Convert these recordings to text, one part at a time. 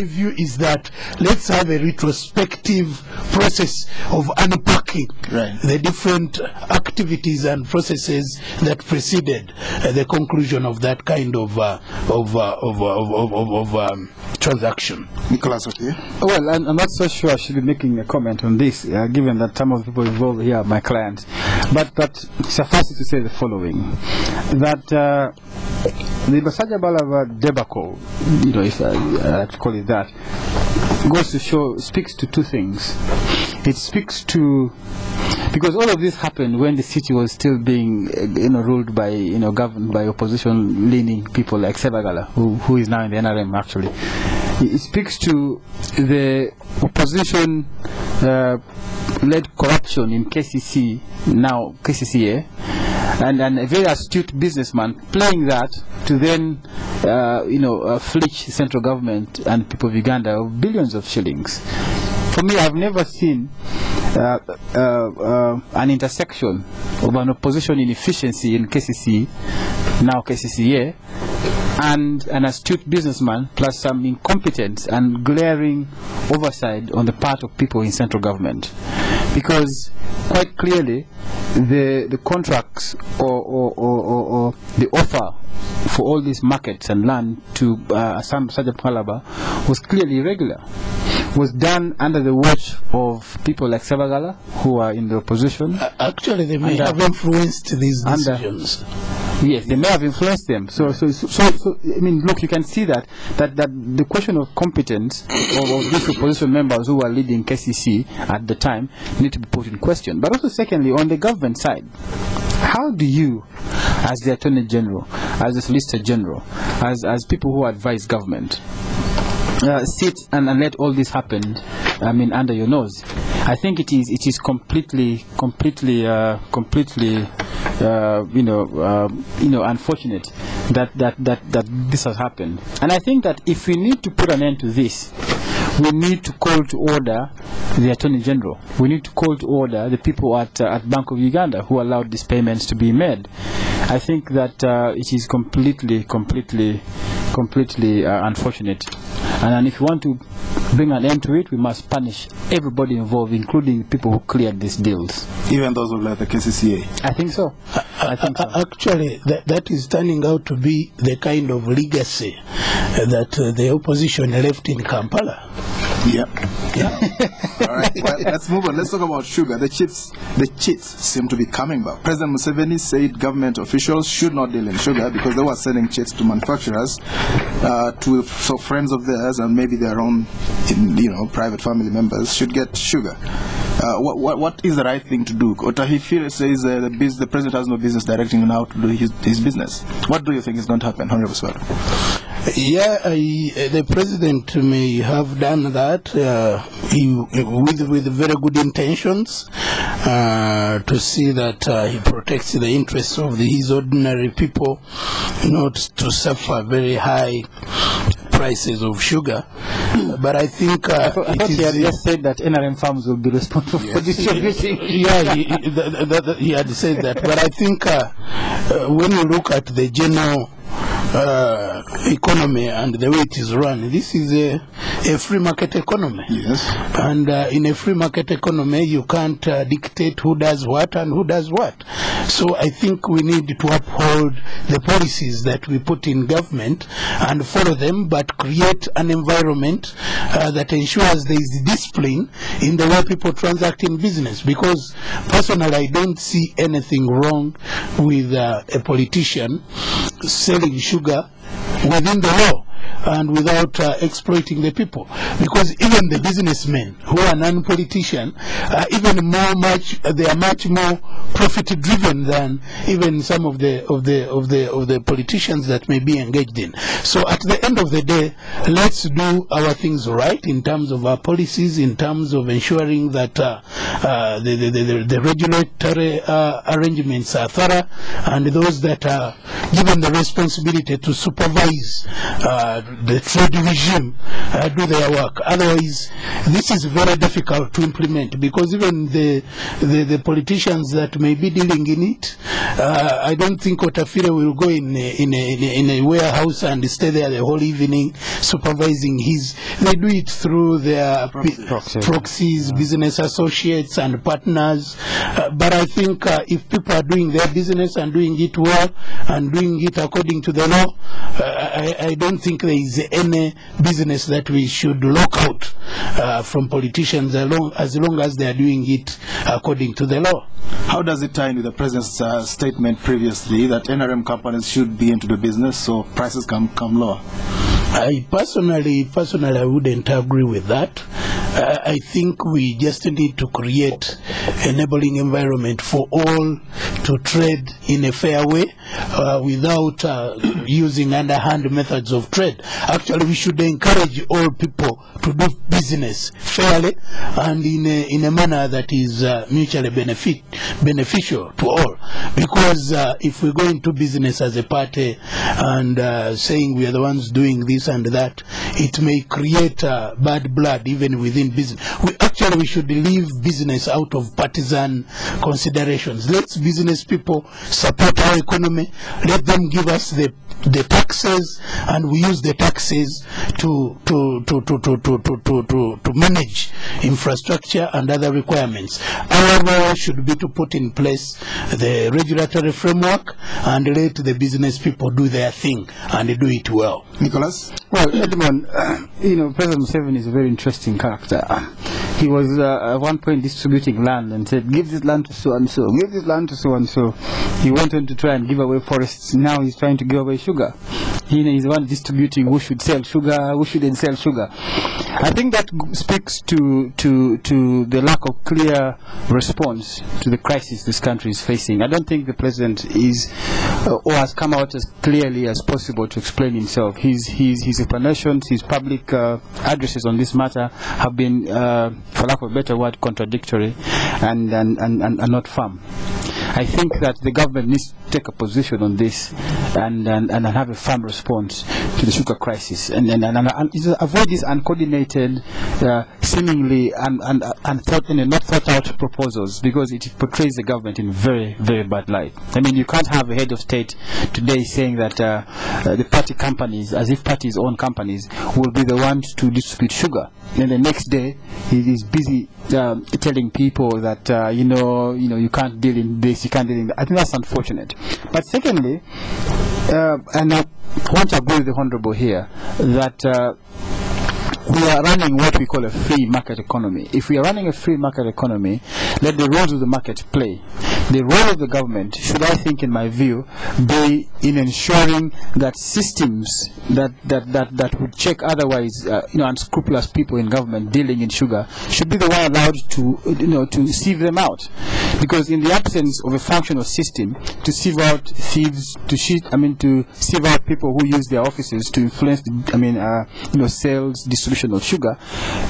view is that let's have a retrospective process of unpacking the different activities and processes that preceded the conclusion of that kind of transaction. Nicholas, okay. Well, I'm not so sure I should be making a comment on this, given that some of the people involved here are my clients. But suffice it to say the following: that the Basajabalava debacle, if I call it that, goes to show, speaks to two things. It speaks to, because all of this happened when the city was still being ruled by, governed by opposition-leaning people like Sebagala, who is now in the NRM actually. It speaks to the opposition-led corruption in KCC, now KCCA, and a very astute businessman playing that to then, fleece the central government and people of Uganda of billions of shillings. For me, I've never seen an intersection of an opposition inefficiency in KCC, now KCCA, and an astute businessman plus some incompetence and glaring oversight on the part of people in central government. Because quite clearly the contracts or the offer for all these markets and land to Assam Sajab Palaba was clearly irregular. Was done under the watch of people like Sebagala, who are in the opposition. Actually, they may have influenced these decisions. Yes, they may have influenced them. So, I mean, look, you can see that the question of competence of these opposition members who were leading KCC at the time need to be put in question. But also, secondly, on the government side, how do you, as the Attorney General, as the Solicitor General, as people who advise government, sit and let all this happen, I mean, under your nose? I think it is completely unfortunate that this has happened. And I think that if we need to put an end to this, we need to call to order the Attorney General. We need to call to order the people at Bank of Uganda who allowed these payments to be made. I think that it is completely unfortunate. And if you want to bring an end to it, we must punish everybody involved, including people who cleared these deals. Even those who led the KCCA? I think so. Actually, that is turning out to be the kind of legacy that the opposition left in Kampala. Yeah. All right. Well, let's move on. Let's talk about sugar. The cheats seem to be coming back. President Museveni said government officials should not deal in sugar because they were selling cheats to manufacturers, so friends of theirs and maybe their own, private family members should get sugar. What is the right thing to do? Otahifire says the president has no business directing him how to do his business. What do you think is going to happen, Honorable Sebalu? Yeah, the president may have done that with very good intentions to see that he protects the interests of his ordinary people, not to suffer very high prices of sugar. But I think I thought he had just said that NRM farms will be responsible for distributing. Yeah, he had said that. But I think when you look at the general economy and the way it is run, this is a free market economy. Yes. And in a free market economy, you can't dictate who does what and who does what. So I think we need to uphold the policies that we put in government and follow them, but create an environment that ensures there is discipline in the way people transact in business. Because personally, I don't see anything wrong with a politician selling sugar within the law and without exploiting the people, because even the businessmen who are non-politician they are much more profit-driven than even some of the politicians that may be engaged in. So at the end of the day, let's do our things right in terms of our policies, in terms of ensuring that the regulatory arrangements are thorough, and those that are given the responsibility to supervise the trade regime do their work. Otherwise, this is very difficult to implement, because even the politicians that may be dealing in it, I don't think Otafire will go in a warehouse and stay there the whole evening supervising his. They do it through their proxies, business associates and partners. But I think if people are doing their business and doing it well and doing it according to the law, I don't think there is any business that we should lock out from politicians as long as they are doing it according to the law. How does it tie in with the president's statement previously that NRM companies should be into the business so prices can come lower? I personally I wouldn't agree with that. I think we just need to create enabling environment for all to trade in a fair way without using underhand methods of trade. Actually, we should encourage all people to do business fairly and in a manner that is mutually beneficial to all. Because if we go into business as a party and saying we are the ones doing this and that, it may create bad blood even within business. We should leave business out of partisan considerations. Let business people support our economy. Let them give us the taxes, and we use the taxes to manage infrastructure and other requirements. Our role should be to put in place the regulatory framework and let the business people do their thing and do it well. Nicholas? Well, Edmond, President Museveni is a very interesting character. He was at one point distributing land and said, give this land to so and so, give this land to so and so. He went on to try and give away forests. Now he's trying to give away sugar. He's the one distributing who should sell sugar, who shouldn't sell sugar. I think that speaks to the lack of clear response to the crisis this country is facing. I don't think the president is or has come out as clearly as possible to explain himself. His explanations, his public addresses on this matter have been, for lack of a better word, contradictory and not firm. I think that the government needs to take a position on this and have a firm response to the sugar crisis and avoid these uncoordinated, seemingly not thought out proposals, because it portrays the government in very, very bad light. I mean, you can't have a head of state today saying that the party companies, as if parties own companies, will be the ones to distribute sugar. And the next day, he is busy telling people that you can't deal in this, you can't deal in that. I think that's unfortunate. But secondly, and I want to agree with the Honorable here, that we are running what we call a free market economy. If we are running a free market economy, let the rules of the market play. The role of the government should, I think, in my view, be in ensuring that systems that would check otherwise unscrupulous people in government dealing in sugar should be the one allowed to sieve them out. Because in the absence of a functional system to sieve out thieves, to sieve out people who use their offices to influence sales, distribution of sugar,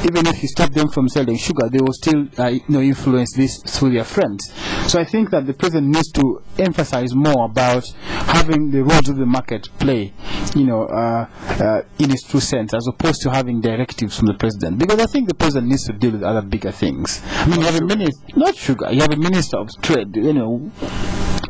even if you stop them from selling sugar, they will still influence this through their friends. So I think that the president needs to emphasize more about having the rules of the market play, in its true sense, as opposed to having directives from the president. Because I think the president needs to deal with other bigger things. I mean, you have a minister, not sugar, you have a minister of trade,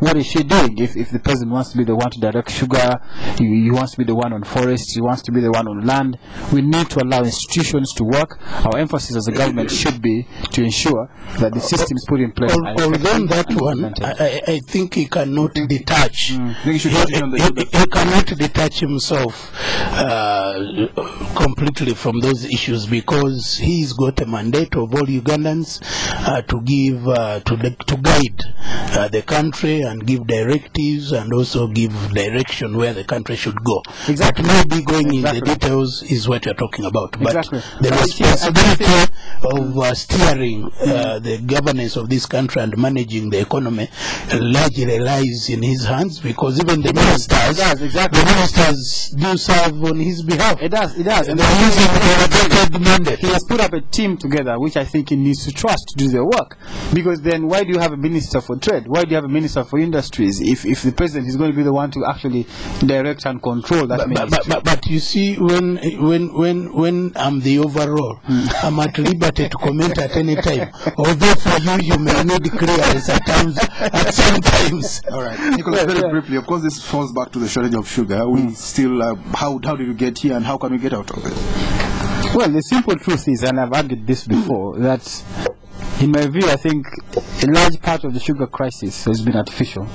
What is she doing? If the president wants to be the one to direct sugar, he wants to be the one on forests, he wants to be the one on land, we need to allow institutions to work. Our emphasis as a government should be to ensure that the systems put in place. Although that one, I think he cannot detach. He cannot detach himself completely from those issues, because he's got a mandate of all Ugandans to give to guide the country and give directives and also give direction where the country should go. Exactly. But maybe going in the details is what you're talking about. But exactly. The responsibility of steering the governance of this country and managing the economy largely lies in his hands, because even the ministers, the ministers do serve on his behalf. It does. And they're using the mandate. He has put up a team together, which I think he needs to trust to do their work. Because then why do you have a minister for trade? Why do you have a minister for industries if the president is going to be the one to actually direct and control that ministry. But you see, when I'm the overall, I'm at liberty to comment at any time. Although for you may need clearance at some times. All right, Nicholas, very briefly. Of course, this falls back to the shortage of sugar. We still, how did you get here, and how can we get out of it? Well, the simple truth is, and I've argued this before, that in my view, I think a large part of the sugar crisis has been artificial.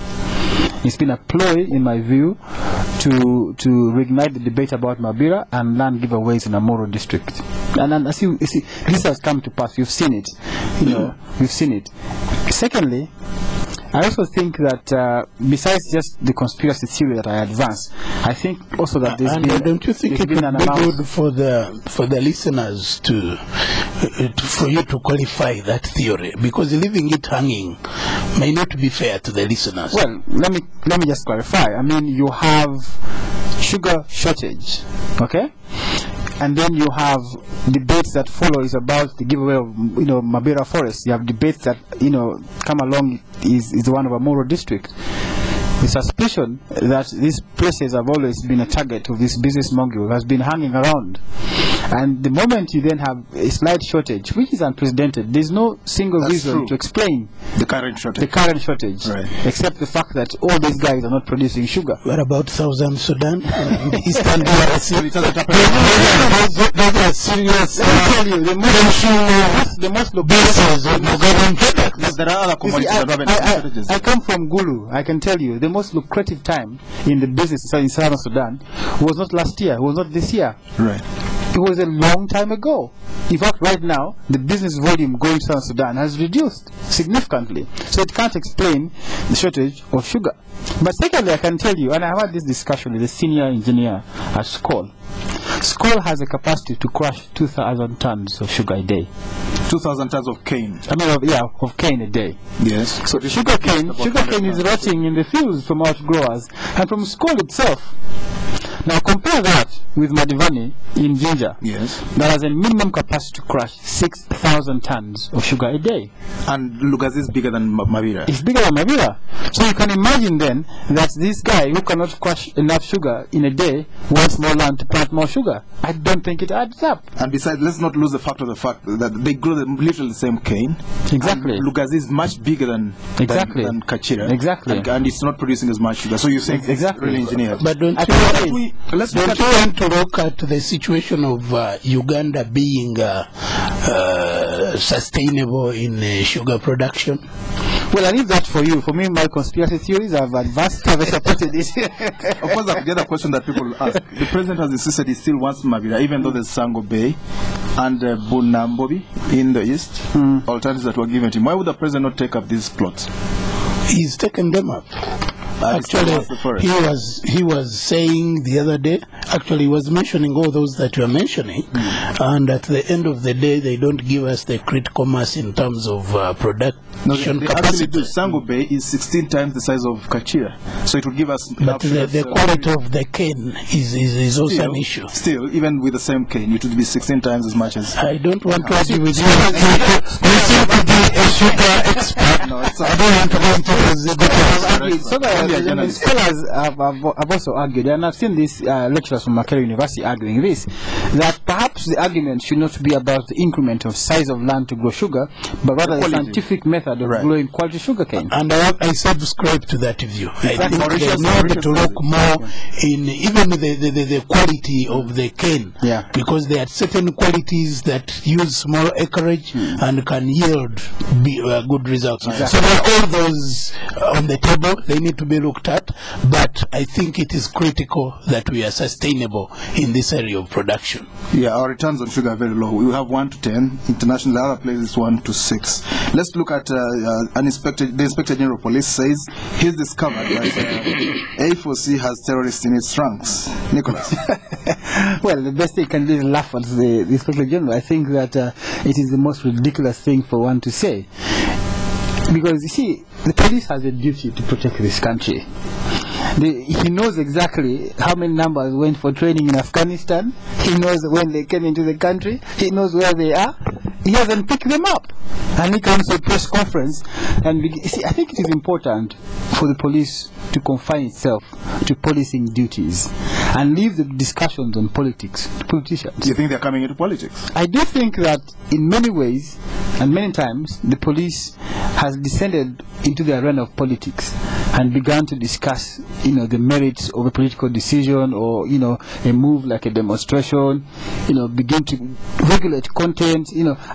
It's been a ploy, in my view, to reignite the debate about Mabira and land giveaways in a Moro district. And as you see, this has come to pass. You've seen it. You've seen it. Secondly, I also think that besides just the conspiracy theory that I advance, I think also that there's been, don't you think it would be good for the listeners for you to qualify that theory, because leaving it hanging may not be fair to the listeners? Well, let me just clarify. I mean, you have sugar shortage, okay? And then you have debates that follow is about the giveaway of Mabira Forest. You have debates that come along is the one of a Moro district. The suspicion that these places have always been a target of this business mogul has been hanging around. And the moment you then have a slight shortage, which is unprecedented, there's no single reason to explain the current shortage, right, except the fact that all these guys are not producing sugar. What about Southern Sudan and Eastern DRC? Those are serious. Let me tell you, the most bases of Ugandan products. There are other commodities that have shortages. I come from Gulu. I can tell you, the most lucrative time in the business in Southern Sudan was not last year, was not this year. Right. It was a long time ago. In fact, right now, the business volume going to South Sudan has reduced significantly. So it can't explain the shortage of sugar. But secondly, I can tell you, and I had this discussion with a senior engineer at SCOL. SCOL has a capacity to crush 2,000 tons of sugar a day. 2,000 tons of cane? Of cane a day. Yes. So sugar cane is rotting in the fields from outgrowers and from SCOL itself. Now compare that with Madivani in Jinja. Yes. That has a minimum capacity to crush 6,000 tons of sugar a day. And Lugazi is bigger than Mabira. It's bigger than Mabira. So you can imagine then that this guy who cannot crush enough sugar in a day wants more land to plant more sugar. I don't think it adds up. And besides, let's not lose the fact that they grow literally the same cane. Exactly. And Lugazi is much bigger than Kachira. Exactly. And it's not producing as much sugar. So you think it's really engineered. But don't you want to look at the situation of Uganda being sustainable in sugar production? Well, I leave that for you. For me, my conspiracy theories have advanced, have supported it. Of course, the other question that people ask, the president has insisted he still wants Mabira, even though there's Sango Bay and Bunambobi in the east, alternatives that were given to him. Why would the president not take up these plots? He's taken them up. Actually, he was saying the other day, actually he was mentioning all those that you are mentioning, and at the end of the day they don't give us the critical mass in terms of production capacity. Sango Bay is 16 times the size of Kachira, so it will give us... But the quality of the cane is also an issue. Still, even with the same cane, it would be 16 times as much as... I don't want to argue with you. You seem to be a sugar expert. No, I don't want to go into the scholars have also argued, and I've seen these lecturers from Makerere University arguing this, that perhaps the argument should not be about the increment of size of land to grow sugar, but rather the scientific method of growing quality sugar cane. And I subscribe to that view. I think they need to look more in even the quality of the cane, because there are certain qualities that use small acreage and can yield good results. So there are all those on the table. They need to be looked at, but I think it is critical that we are sustainable in this area of production. Yeah, our returns on sugar are very low. We have 1 to 10. International, other places 1 to 6. Let's look at the Inspector General of Police says he's discovered that A4C has terrorists in its ranks. Nicholas. Well, the best thing can do is laugh at the Inspector General. I think that it is the most ridiculous thing for one to say. Because, you see, the police has a duty to protect this country. He knows exactly how many numbers went for training in Afghanistan. He knows when they came into the country. He knows where they are. he hasn't picked them up. And he comes to a press conference. And I think it is important for the police to confine itself to policing duties and leave the discussions on politics to politicians. Do you think they're coming into politics? I do think that in many ways and many times the police has descended into the arena of politics and began to discuss, the merits of a political decision or, a move like a demonstration, begin to regulate content.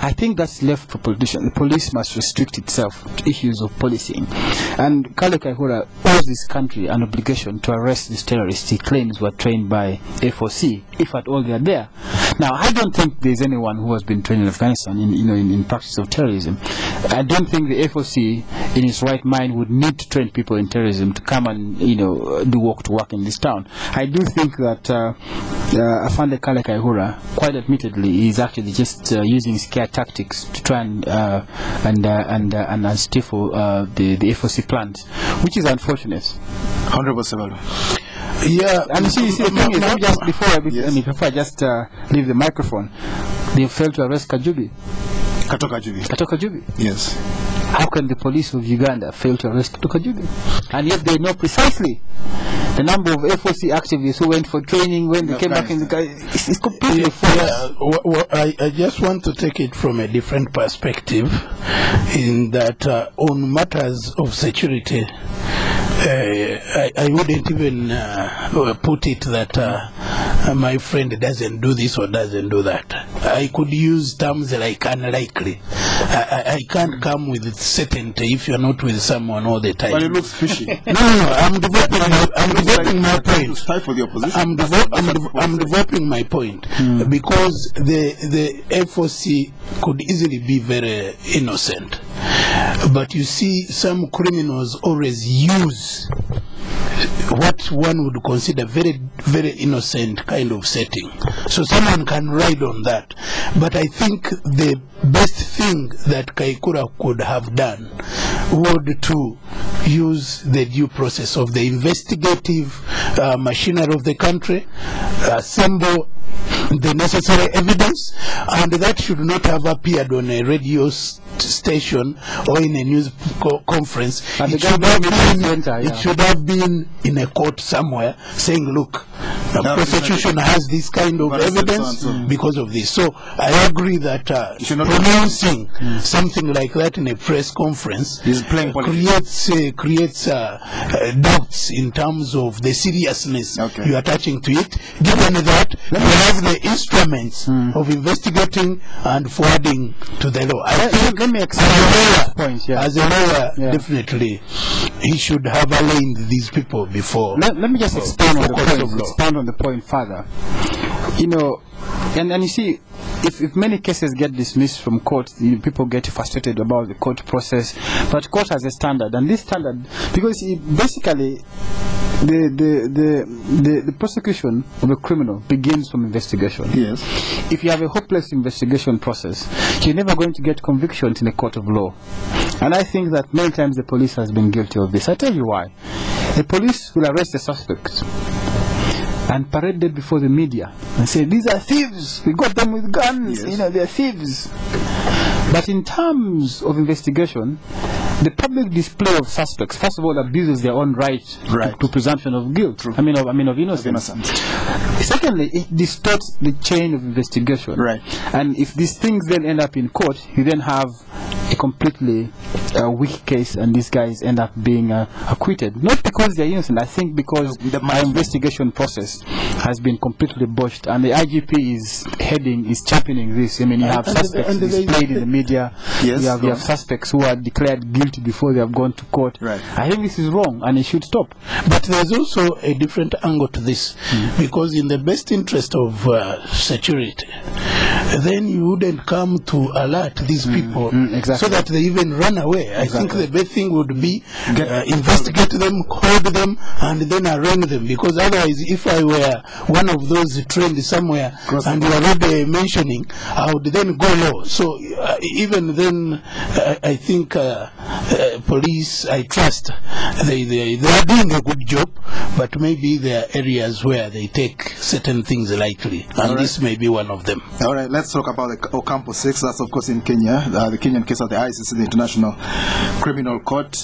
I think that's left for politicians. The police must restrict itself to issues of policing. And Kale Kaihura owes this country an obligation to arrest these terrorists he claims were trained by FOC, if at all they are there. Now, I don't think there's anyone who has been trained in Afghanistan in practice of terrorism. I don't think the FOC in its right mind would need to train people in terrorism to come and do walk to work in this town. I do think that Afande Kale Kaihura, quite admittedly, is actually just using scare tactics to try and stifle the FOC plant, which is unfortunate. Honorable Sebalu. Yeah, and you see the thing is, just before I just leave the microphone, they failed to arrest Kajubi. Kajubi. Yes. How can the police of Uganda fail to arrest Kajubi? And yet they know precisely the number of FOC activists who went for training when they came back in the country. It's completely false. I just want to take it from a different perspective, in that on matters of security, I wouldn't even put it that my friend doesn't do this or doesn't do that. I could use terms like unlikely. I can't come with certainty if you're not with someone all the time. But it looks fishy. No, I'm developing my point. I'm developing my point because the FOC could easily be very innocent. But you see, some criminals always use what one would consider very, very innocent kind of setting. So someone can ride on that. But I think the best thing that Kaihura could have done would to use the due process of the investigative machinery of the country, assemble the necessary evidence, and that should not have appeared on a radio station or in a news conference. It should have been in a court somewhere saying, look, the prosecution has this kind of evidence because of this. So I agree that pronouncing something like that in a press conference creates doubts in terms of the seriousness you are attaching to it, given that you have the instruments of investigating and forwarding to the law. I think as a lawyer, definitely he should have aligned these people before. Let me just expand on the point further. And you see, if many cases get dismissed from court, people get frustrated about the court process. But court has a standard, and this standard, because basically the prosecution of a criminal begins from investigation. Yes. If you have a hopeless investigation process, you're never going to get convictions in a court of law. And I think that many times the police has been guilty of this. I tell you why. The police will arrest a suspect and parade them before the media and say, these are thieves, we got them with guns, they're thieves. But in terms of investigation, the public display of suspects, first of all, abuses their own right. To presumption of guilt. I mean of innocence. Secondly, it distorts the chain of investigation. And if these things then end up in court, you then have a completely weak case, and these guys end up being acquitted. Not because they're innocent, I think because the investigation process has been completely botched, and the IGP is championing this. I mean, you have suspects displayed in the media. You have suspects who are declared guilty before they have gone to court. I think this is wrong, and it should stop. But there's also a different angle to this, because in the best interest of security, then you wouldn't come to alert these people so that they even run away. I think the best thing would be investigate them, hold them, and then arraign them. Because otherwise, if I were one of those trained somewhere and you are already mentioning, I would then go low. So even then, I think police, I trust they are doing a good job, but maybe there are areas where they take certain things lightly, and this may be one of them. All right. let's talk about the Ocampo 6. That's, of course, in Kenya. The Kenyan case at the ICC, the International Criminal Court.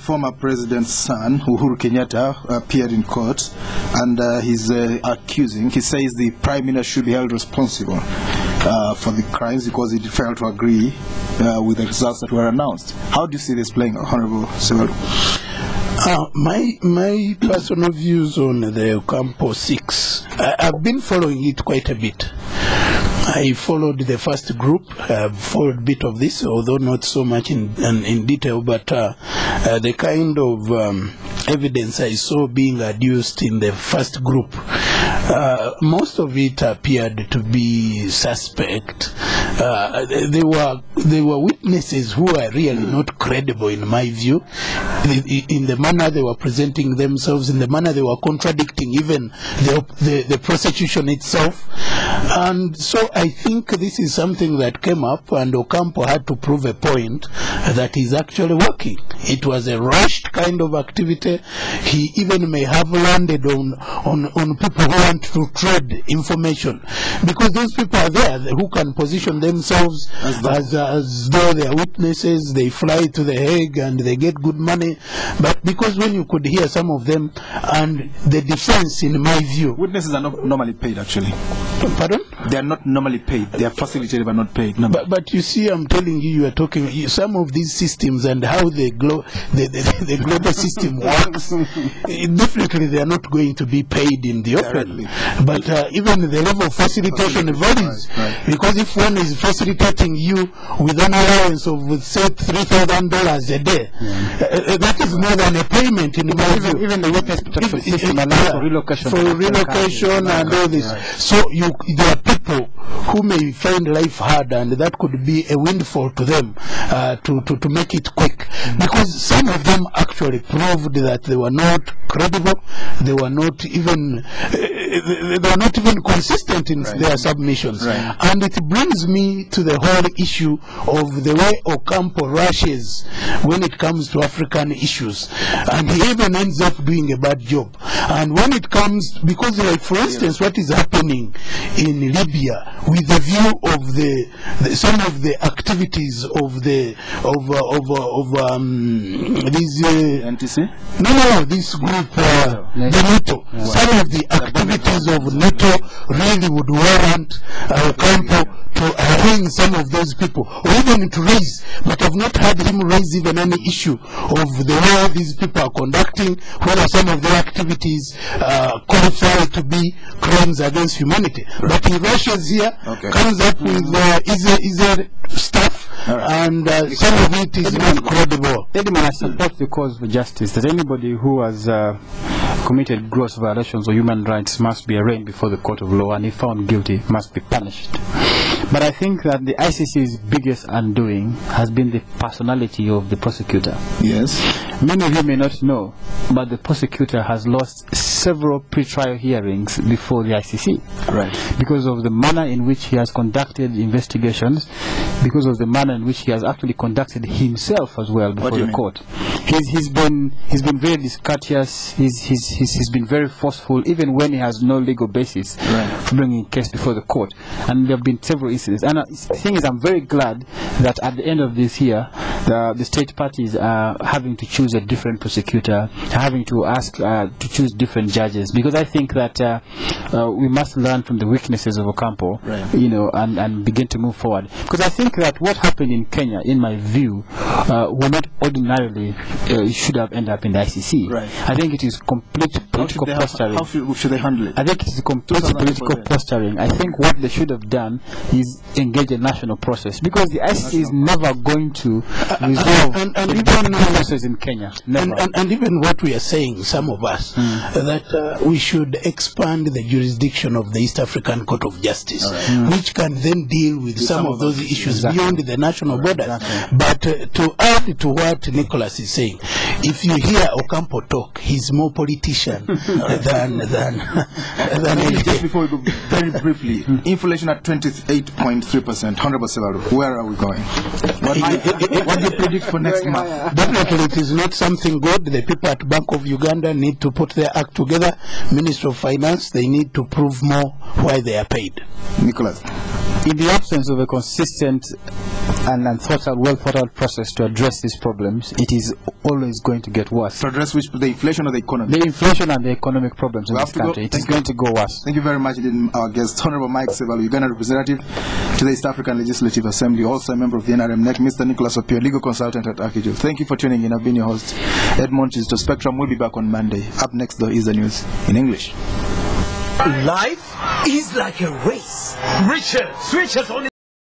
Former president's son, Uhuru Kenyatta, appeared in court, and he's accusing. He says the prime minister should be held responsible for the crimes because he failed to agree with the results that were announced. How do you see this playing, Honorable Sebalu? My personal views on the Ocampo 6, I've been following it quite a bit. I followed the first group, I've followed a bit of this, although not so much in detail, but the kind of evidence I saw being adduced in the first group, most of it appeared to be suspect. They were witnesses who are really not credible in my view, in the manner they were presenting themselves, in the manner they were contradicting even the prosecution itself. And so I think this is something that came up, and Ocampo had to prove a point that is actually working. It was a rushed kind of activity. He even may have landed on people who want to trade information, because those people are there who can position themselves as though they are witnesses. They fly to The Hague and they get good money. But because when you could hear some of them, and the defense, in my view, witnesses are not normally paid, actually. Pardon? They are not normally paid. They are facilitated but not paid. No. But you see, I'm telling you, you are talking some of these systems and how the global system works. Definitely, they are not going to be paid in the open. But even the level of facilitation varies. Right. Because if one is facilitating you with an allowance of, say, $3,000 a day, that is more than a payment in my view. Even the witness protection system allows for relocation. For relocation and all this. Right. So there are people who may find life hard, and that could be a windfall to them to make it quick. Because some of them actually proved that they were not credible, they were not even consistent in their submissions. Right. And it brings me to the whole issue of the way Ocampo rushes when it comes to African issues, and he even ends up doing a bad job. And when it comes, because like for instance, what is happening in Libya with the view of some of the activities of these NTC? No, this group, the NATO. Some of the activities of NATO really would warrant Ocampo to hang some of those people, or even to raise, but I've not heard him raise even any issue of the way these people are conducting, whether some of their activities qualify to be crimes against humanity. But he rushes here, comes up with easy stuff, and some of it is not credible. Edmond, I support the cause for justice, that anybody who has committed gross violations of human rights must be arraigned before the court of law, and if found guilty, must be punished. But I think that the ICC's biggest undoing has been the personality of the prosecutor. Yes. Many of you may not know, but the prosecutor has lost several pre-trial hearings before the ICC. Right. Because of the manner in which he has conducted investigations, because of the manner in which he has actually conducted himself as well before the court. He's been very discourteous. He's been very forceful, even when he has no legal basis for bringing a case before the court. And there have been several incidents. And the thing is, I'm very glad that at the end of this year, the state parties are having to choose a different prosecutor, having to ask to choose different judges, because I think that we must learn from the weaknesses of Ocampo, and begin to move forward. Because I think that what happened in Kenya, in my view, will not ordinarily should have ended up in the ICC. Right. I think it is complete political posturing. How should they handle it? I think it is complete political posturing. I think what they should have done is engage a national process, because the ICC is never going to resolve the process in Kenya. And even what we are saying, some of us, that we should expand the jurisdiction of the East African Court of Justice, which can then deal with some of those issues beyond the national borders. But to add to what Nicholas is saying, if you hear Ocampo talk, he's more politician than Just before we go, very briefly, inflation at 28.3%. Honorable Sebalu, where are we going? What do you predict for next month? Definitely, it is not something good. The people at Bank of Uganda need to put their act together. Minister of Finance, they need to prove more why they are paid. Nicholas. in the absence of a consistent and well thought out process to address these problems, it is always going to get worse. To address which, the inflation or the economy? The inflation and the economic problems in this country. It is going to go worse. Thank you very much, our guest, Honorable Mike Sebalu, Ugandan representative to the East African Legislative Assembly, also a member of the NRM NEC, Mr. Nicholas Opiyo, legal consultant at AKIJUL. Thank you for tuning in. I've been your host, Edmond. Kizito Spectrum will be back on Monday. Up next, though, is the news in English. Life is like a race. Richard, switch us on